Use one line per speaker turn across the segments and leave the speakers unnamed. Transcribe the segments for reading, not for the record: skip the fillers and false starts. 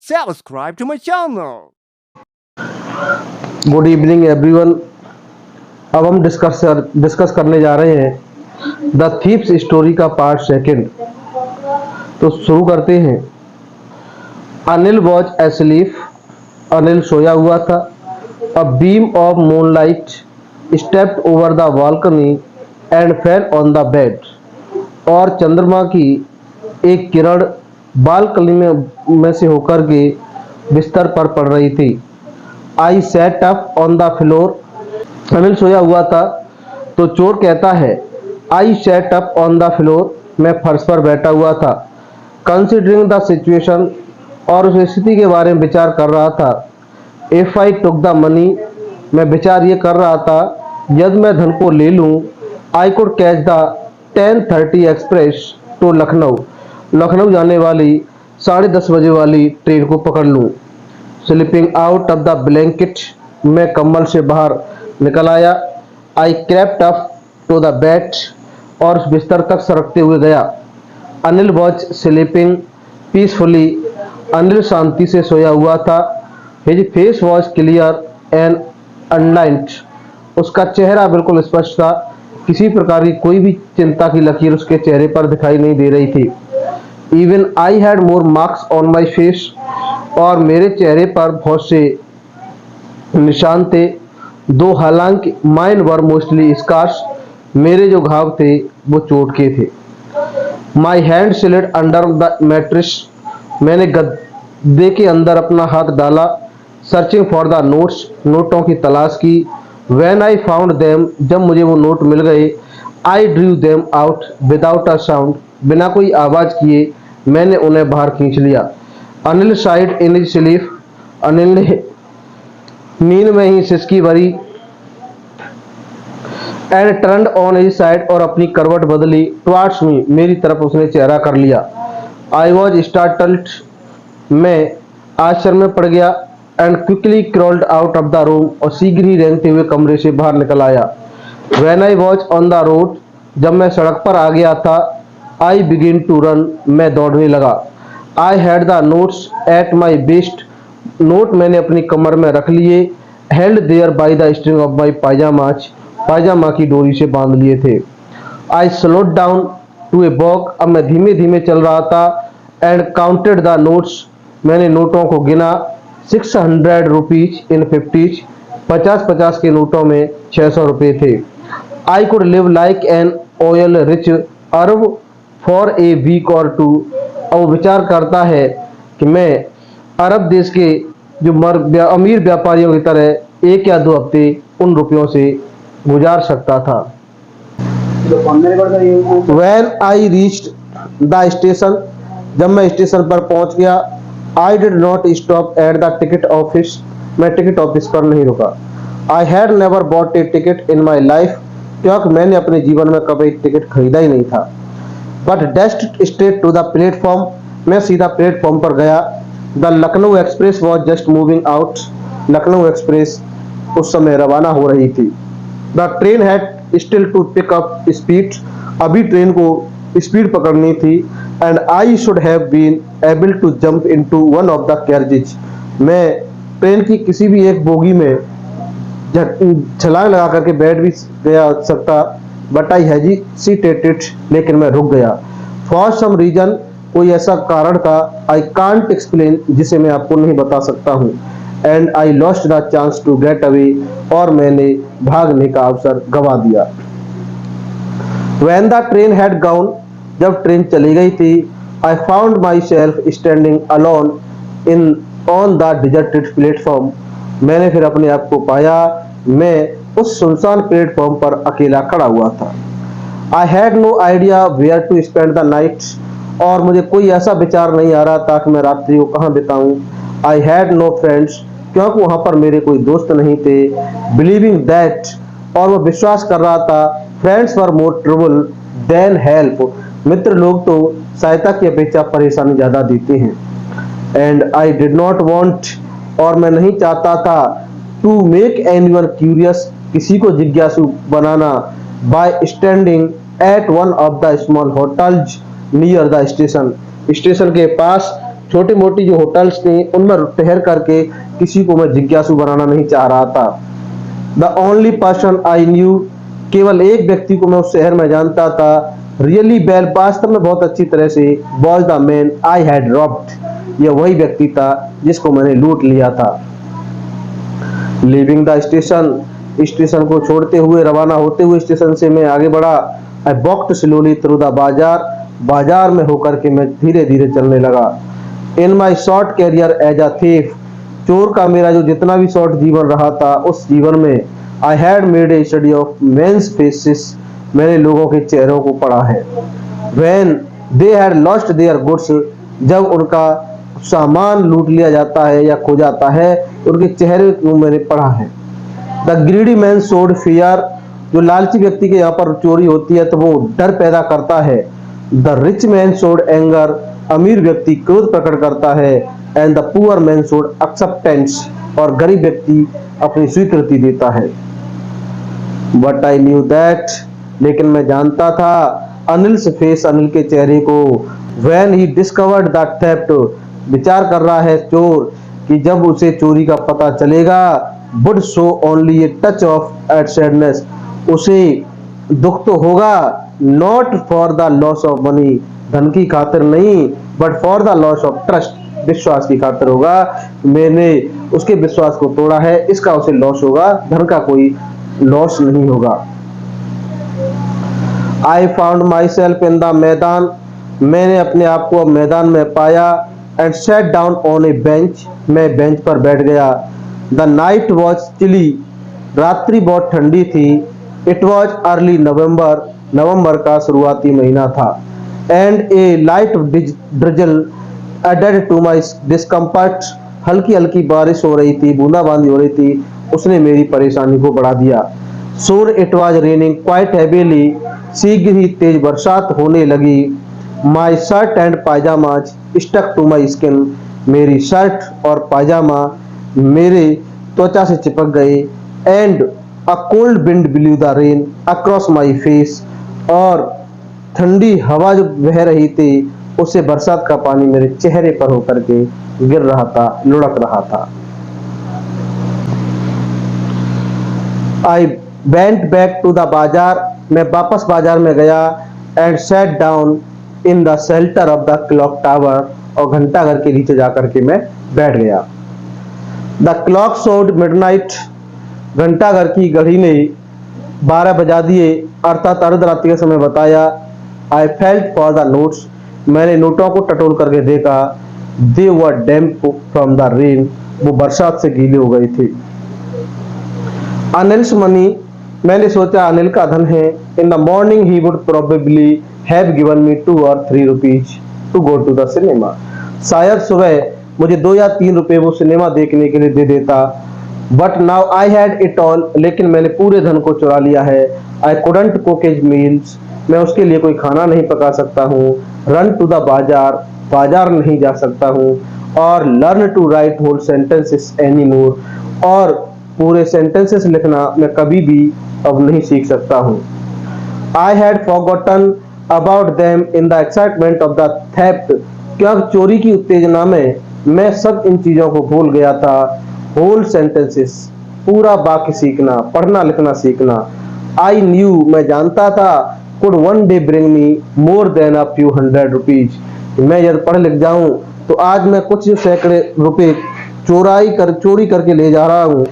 subscribe to my channel.
Good evening everyone. अब हम discuss करने जा रहे हैं द थीप्स स्टोरी का पार्ट सेकंड। तो शुरू करते हैं। Anil was asleep. अनिल सोया हुआ था। A beam of moonlight stepped over the balcony and fell on the bed. और चंद्रमा की एक किरण बालकनी में से होकर के बिस्तर पर पड़ रही थी। I sat up on the floor. अनिल सोया हुआ था तो चोर कहता है I sat up on the floor, मैं फर्श पर बैठा हुआ था। कंसिडरिंग द सिचुएशन, और उस स्थिति के बारे में विचार कर रहा था। If I took the money, मैं विचार ये कर रहा था यदि मैं धन को ले लूं, I could catch the 10:30 express to Lucknow. Lucknow जाने वाली 10:30 बजे वाली ट्रेन को पकड़ लूं। Slipping out of the blanket, मैं कम्बल से बाहर निकल आया। I crept up to the bed, और उस बिस्तर तक सरकते हुए गया। Anil was sleeping peacefully, Anil शांति से सोया हुआ था। His face was clear and unlined, उसका चेहरा बिल्कुल स्पष्ट था। किसी प्रकार की कोई भी चिंता की लकीर उसके चेहरे पर दिखाई नहीं दे रही थी। Even I had more marks on my face, और मेरे चेहरे पर बहुत से निशान थे। दो हालांकि माइन वर मोस्टली स्कार्स, मेरे जो घाव थे वो चोट के थे। My hand slid under the mattress, मैंने गद्दे के अंदर अपना हाथ डाला। सर्चिंग फॉर द नोट्स, नोटों की तलाश की। व्हेन आई फाउंड देम, जब मुझे वो नोट मिल गए। I drew them out without a sound, बिना कोई आवाज किए मैंने उन्हें बाहर खींच लिया। Anil side in his sleep, Anil ने नींद में ही सिसकी भरी। And turned on his side, और अपनी करवट बदली। टुवर्ड्स मी, मेरी तरफ उसने चेहरा कर लिया। आई वॉज स्टार्टल्ड, मैं आश्चर्य में पड़ गया। And quickly crawled out of the room, और शीघ्र ही रेंगते हुए कमरे से बाहर निकल आया। When I was on the road, जब मैं सड़क पर आ गया था। आई बिगिन टू रन, मैं दौड़ने लगा। I had the notes at my waist, note मैंने अपनी कमर में रख लिए। Held there by the string of my pyjamas, पायजामा की डोरी से बांध लिए थे। I slowed down to a walk, अब मैं धीमे धीमे चल रहा था। एंड काउंटेड द नोट्स, मैंने नोटों को गिना। 600 रुपीज इन 50, 50 के नोटों में 600 रुपये थे। I could live like an oil rich Arab for a week or two, और विचार करता है कि मैं अरब देश के जो अमीर व्यापारियों की तरह 1 या 2 हफ्ते उन रुपयों से गुजार सकता था। When I reached the station, जब मैं स्टेशन पर पहुंच गया। I did not stop at the ticket office, मैं टिकट ऑफिस पर नहीं रुका। I had never bought a ticket in my life, क्योंकि मैंने अपने जीवन में कभी टिकट खरीदा ही नहीं था। But dashed straight to the platform, मैं सीधा प्लेटफॉर्म पर गया। The Lucknow express was just moving out, Lucknow express उस समय रवाना हो रही थी। The train had still to pick up speed, अभी ट्रेन को स्पीड पकड़नी थी। And I should have been able to jump into one of the carriages, मैं ट्रेन की किसी भी एक बोगी में छलांग लगा करके बैठ भी गया सकता। बट आई हेजिटेटेड, लेकिन मैं रुक गया। फॉर सम रीजन, कोई ऐसा कारण था। आई कांट एक्सप्लेन, जिसे मैं आपको नहीं बता सकता हूँ। And I lost the chance to get away, और मैंने भागने का अवसर गवा दिया। When the train had gone, जब ट्रेन चली गई थी। I found myself standing alone in on the deserted platform, मैंने फिर अपने आप को पाया, मैं उस सुनसान प्लेटफॉर्म पर अकेला खड़ा हुआ था। I had no idea where to spend the night, और मुझे कोई ऐसा विचार नहीं आ रहा था कि मैं रात्रि को कहाँ बिताऊं। आई हैड नो फ्रेंड्स, क्योंकि वहां पर मेरे कोई दोस्त नहीं थे। बिलीविंग दैट, और वो विश्वास कर रहा था। Friends were more trouble than help, मित्र लोग तो सहायता की अपेक्षा परेशानी ज्यादा देते हैं। And I did not want, और मैं नहीं चाहता था। टू मेक एनीवन क्यूरियस, किसी को जिज्ञासु बनाना। By standing at one of the small hotels near the station, station के पास छोटी मोटी जो होटल्स थी उनमें ठहर करके किसी को मैं जिज्ञासु बनाना नहीं चाह रहा था। The only person I knew, केवल एक व्यक्ति को मैं उस शहर में जानता था, रियली वेल, वास्तव में बहुत अच्छी तरह से, was the man I had robbed, यह वही व्यक्ति था जिसको मैंने लूट लिया था। लीविंग द स्टेशन, स्टेशन को छोड़ते हुए, रवाना होते हुए स्टेशन से मैं आगे बढ़ा। I walked slowly through the बाजार, बाजार में होकर के मैं धीरे धीरे चलने लगा। In my short career as a thief, चोर का मेरा जो जितना भी शॉर्ट जीवन रहा था, उस जीवन में I had made a study of men's faces, मैंने लोगों के चेहरों को पढ़ा है। When they had lost their goods, जब उनका सामान लूट लिया जाता है या खो जाता है, उनके चेहरे को मैंने पढ़ा है। The greedy man showed fear, जो लालची व्यक्ति के यहाँ पर चोरी होती है तो वो डर पैदा करता है। The rich man showed anger, अमीर व्यक्ति क्रोध प्रकट करता है। And the poor man showed acceptance, और गरीब व्यक्ति अपनी स्वीकृति देता है। बट आई न्यू दैट, लेकिन मैं जानता था अनिल्स फेस, अनिल के चेहरे को। When he discovered the theft, विचार कर रहा है चोर कि जब उसे चोरी का पता चलेगा, would show only a touch of at sadness, उसे दुख तो होगा, not for the loss of money, धन की खातिर नहीं, but for the loss of trust, विश्वास की खातिर होगा। मैंने उसके विश्वास को तोड़ा है, इसका उसे लॉस होगा, धन का कोई लॉस नहीं होगा। आई found my self in the मैदान, मैंने अपने आप को अब मैदान में पाया। And sat down on A bench, मैं बेंच पर बैठ गया। द नाइट वॉज चिली, रात्रि बहुत ठंडी थी। इट वॉज अर्ली नवंबर, नवंबर का शुरुआती महीना था। And a light drizzle added to my discomfort, हल्की हल्की बारिश हो रही थी, बूंदाबांदी हो रही थी, उसने मेरी परेशानी को बढ़ा दिया। Soon it was raining quite heavily, शीघ्र ही तेज बरसात होने लगी। My shirt and pyjamas stuck to my skin, मेरी शर्ट और पायजामा मेरे त्वचा से चिपक गए। And a cold wind blew the rain across my face, और ठंडी हवा जो बह रही थी उससे बरसात का पानी मेरे चेहरे पर होकर के गिर रहा था, लुढ़क रहा था। I went back to the bazaar, मैं वापस बाजार में गया। And sat down in the shelter of the clock tower, और घंटा घर के नीचे जाकर के मैं बैठ गया। द क्लॉक शोड मिडनाइट, घंटा घर की घड़ी ने 12 बजा दिए, अर्थात अर्धरात्रि का समय बताया। I felt for the notes, मैंने नोटों को टटोल करके देखा। दे वर डैम्प फ्रॉम द रेन, वो बरसात से गीले हो गए थे। अनिल्स मनी, मैंने सोचा अनिल का धन है। In the morning he would probably have given me 2 or 3 rupees to go to the cinema, शायद सुबह मुझे 2 या 3 रुपए वो सिनेमा देखने के लिए दे देता। But now I had it all, लेकिन मैंने पूरे धन को चुरा लिया है। I couldn't cook his meals, मैं उसके लिए कोई खाना नहीं पका सकता हूँ। रन टू द बाजार, बाजार नहीं जा सकता हूँ। और learn to write whole sentences any more, और पूरे सेंटेंसेस लिखना मैं कभी भी अब नहीं सीख सकता हूँ। I had forgotten about them in the excitement of the theft, क्या चोरी की उत्तेजना में मैं सब इन चीजों को भूल गया था। होल सेंटेंसेस, पूरा वाक्य सीखना, पढ़ना लिखना सीखना। आई न्यू, मैं जानता था, could one day bring me more than a few hundred rupees, मैं यदि पढ़ लिख जाऊं तो आज मैं कुछ सैकड़े रुपए चोरी करके ले जा रहा हूं,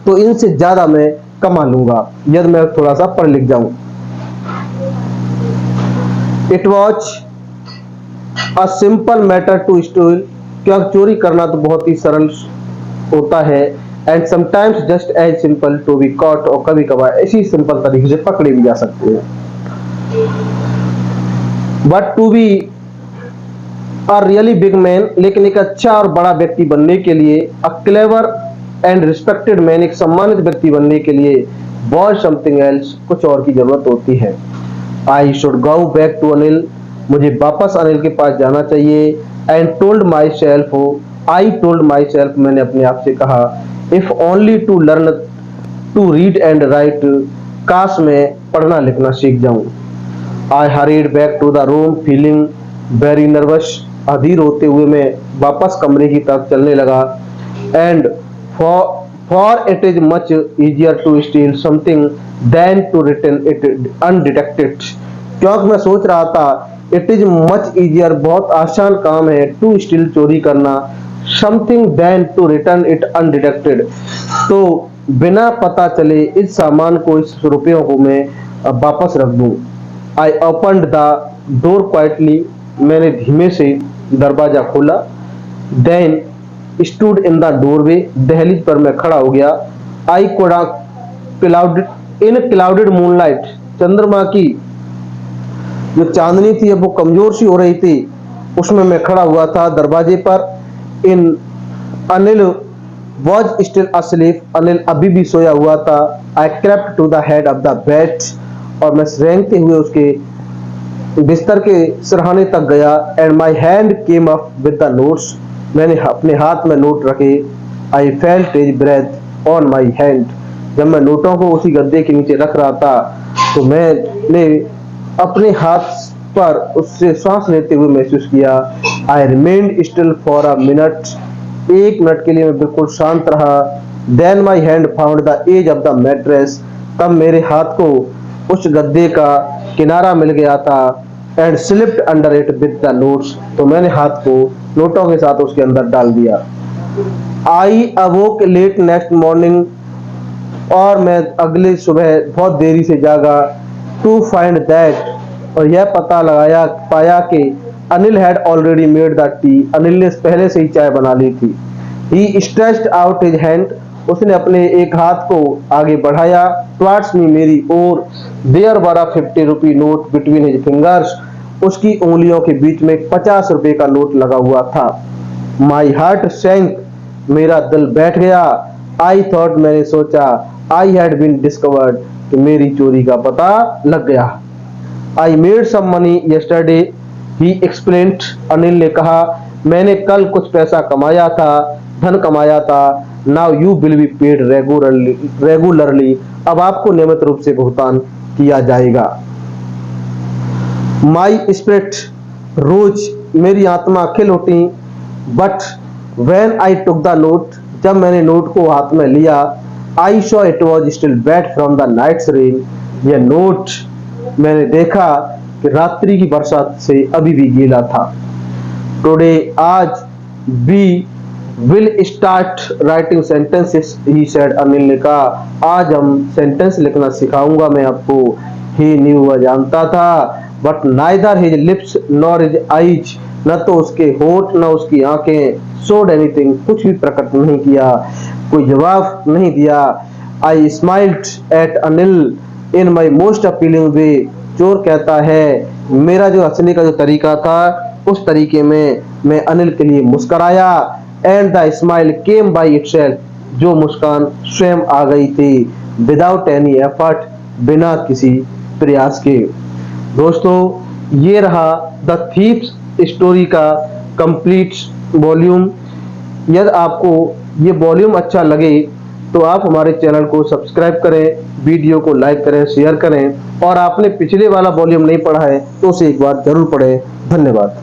तो इनसे ज्यादा मैं कमा लूंगा यदि मैं थोड़ा सा पढ़ लिख जाऊं। It was a simple matter to steal, क्या चोरी करना तो बहुत ही सरल होता है। And sometimes just as simple to be caught, और कभी कभार ऐसी सिंपल तरीके से पकड़े भी जा सकते हैं। But to be a really big man, लेकिन एक अच्छा और बड़ा व्यक्ति बनने के लिए, a clever and respected man, एक सम्मानित व्यक्ति बनने के लिए, वॉज समथिंग एल्स, कुछ और की जरूरत होती है। I should go back to Anil, मुझे वापस अनिल के पास जाना चाहिए। And told myself, I told myself, मैंने अपने आप से कहा, if only to learn to read and write, काश मैं पढ़ना लिखना सीख जाऊं। I hurried back to the room feeling very nervous, अधीर होते हुए मैं वापस कमरे की तरफ चलने लगा। And for it is much easier to steal something than to return it undetected. क्योंकि मैं सोच रहा था इट इज मच इजियर, बहुत आसान काम है, टू स्टील चोरी करना, something than to return it undetected, तो बिना पता चले इस सामान को, इस रुपयों को मैं वापस रख दूं। I opened the door quietly, मैंने धीमे से दरवाजा खोला। Then stood in the doorway, दहलीज पर मैं खड़ा हो गया। I could clouded in clouded moonlight, चंद्रमा की जो चांदनी थी अब वो कमजोर सी हो रही थी, उसमें मैं खड़ा हुआ था दरवाजे पर। In Anil was still asleep, Anil अभी भी सोया हुआ था। I crept to the head of the bed, और मैं रेंगते हुए उसके बिस्तर के सिरहाने तक गया। And my hand came up with the notes, मैंने अपने हाथ में नोट रखे। I felt his breath on my hand, जब मैं नोटों को उसी गद्दे के नीचे रख रहा था तो मैंने अपने हाथ पर उससे सांस लेते हुए महसूस किया। I remained still for a minute, 1 minute के लिए मैं बिल्कुल शांत रहा। Then my hand found the edge of the mattress, तब मेरे हाथ को उस गद्दे का किनारा मिल गया था। And slipped under it with the notes, तो मैंने हाथ को नोटों के साथ उसके अंदर डाल दिया। आई अवोक लेट नेक्स्ट मॉर्निंग, और मैं अगले सुबह बहुत देरी से जागा। टू फाइंड दैट, और यह पता पाया कि Anil had already made the T, Anil ने पहले से ही चाय बना ली थी। ही स्ट्रेच्ड आउट हिज हैंड, उसने अपने एक हाथ को आगे बढ़ाया टुवर्ड्स मी, मेरी ओर। There were a 50 rupee note between his fingers, उसकी उंगलियों के बीच में 50 रुपए का नोट लगा हुआ था। माई हार्ट सैंक, मेरा दिल बैठ गया। आई थॉट, मैंने सोचा, आई हैड बीन डिस्कवर्ड, कि मेरी चोरी का पता लग गया। I made some money yesterday, he explained, Anil ने कहा, मैंने कल कुछ पैसा कमाया था, धन कमाया था। Now you will be paid regularly, अब आपको नियमित रूप से भुगतान किया जाएगा। माई स्पिरिट रोज, मेरी आत्मा खिल उठी। But when I took the note, जब मैंने नोट को हाथ में लिया, I saw it was still wet from the night's rain, यह नोट मैंने देखा कि रात्रि की बरसात से अभी भी गीला था। टुडे, आज, we will start writing sentences, he said, Anil ने कहा, आज हम सेंटेंस लिखना सिखाऊंगा मैं आपको। ही न्यू, वह जानता था, but neither his lips nor his eyes, न तो उसके होठ न उसकी आंखें, शोड एनीथिंग, कुछ भी प्रकट नहीं किया, कोई जवाब नहीं दिया। I smiled at Anil in my most appealing way, चोर कहता है, मेरा जो हंसने का जो तरीका था उस तरीके में मैं अनिल के लिए मुस्कुराया। And the smile came by itself, जो मुस्कान स्वयं आ गई थी, विदाउट एनी एफर्ट, बिना किसी प्रयास के। दोस्तों, ये रहा द थीफ्स स्टोरी का कंप्लीट वॉल्यूम। यदि आपको ये वॉल्यूम अच्छा लगे तो आप हमारे चैनल को सब्सक्राइब करें, वीडियो को लाइक करें, शेयर करें, और आपने पिछले वाला वॉल्यूम नहीं पढ़ा है तो उसे एक बार जरूर पढ़ें। धन्यवाद।